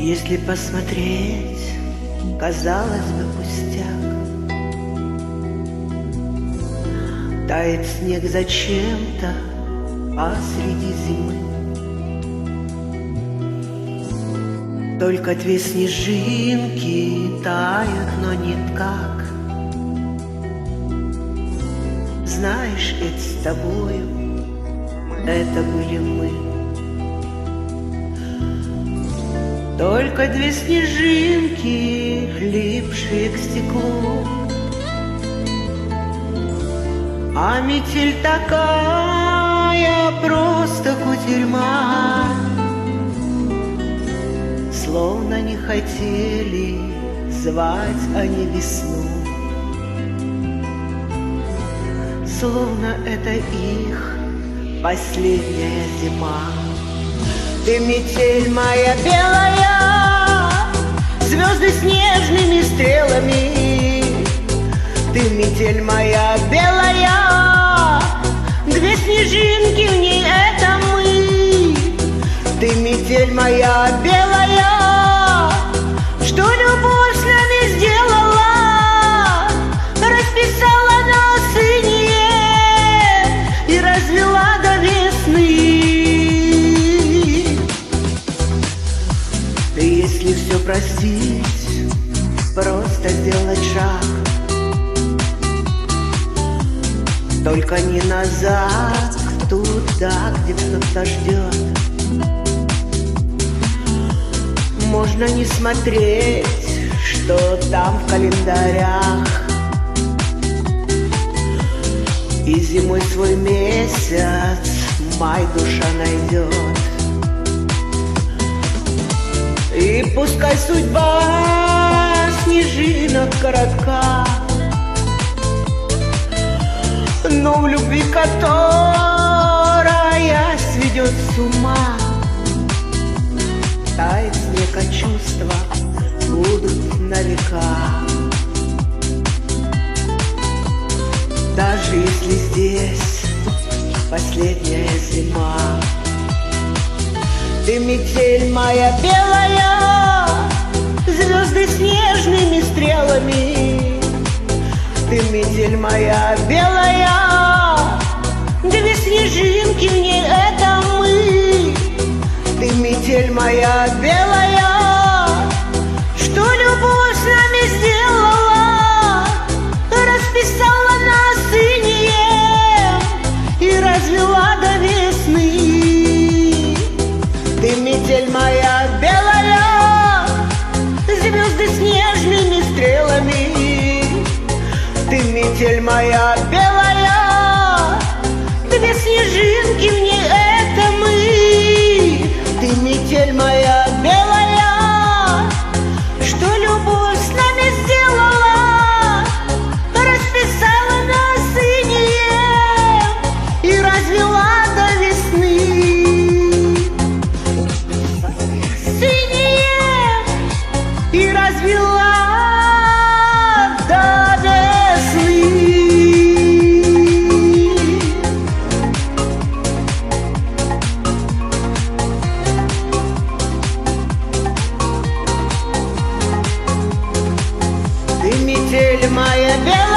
Если посмотреть, казалось бы, пустяк. Тает снег зачем-то посреди зимы. Только две снежинки тают, но не как. Знаешь, ведь с тобою это были мы. Только две снежинки, липшие к стеклу. А метель такая, просто кутерьма. Словно не хотели звать они весну. Словно это их последняя зима. Ты метель моя белая, звезды снежными стрелами. Ты метель моя белая, две снежинки в ней это мы. Ты метель моя белая, что любовь с нами сделала, расписала на синее и развела до весны. Ты, если все простить, просто сделать шаг, только не назад, туда, где кто-то ждет. Можно не смотреть, что там в календарях, и зимой свой месяц май душа найдет. И пускай судьба снежинок коротка, но в любви, которая сведет с ума, тает снег, а чувства будут на века. Даже если здесь последняя зима. Ты метель моя белая, звезды снежными стрелами. Ты метель моя белая, две снежинки в ней это мы. Ты метель моя белая, что любовь с нами сделала, расписала на синее и развела до весны. Ты метель моя белая, звезды снежными стрелами. Ты метель моя белая, две снежинки в ней это мы. Ты метель моя белая, что любовь с нами сделала, расписала на синее и развела до весны. Синее и развела до весны. Ты метель моя белая.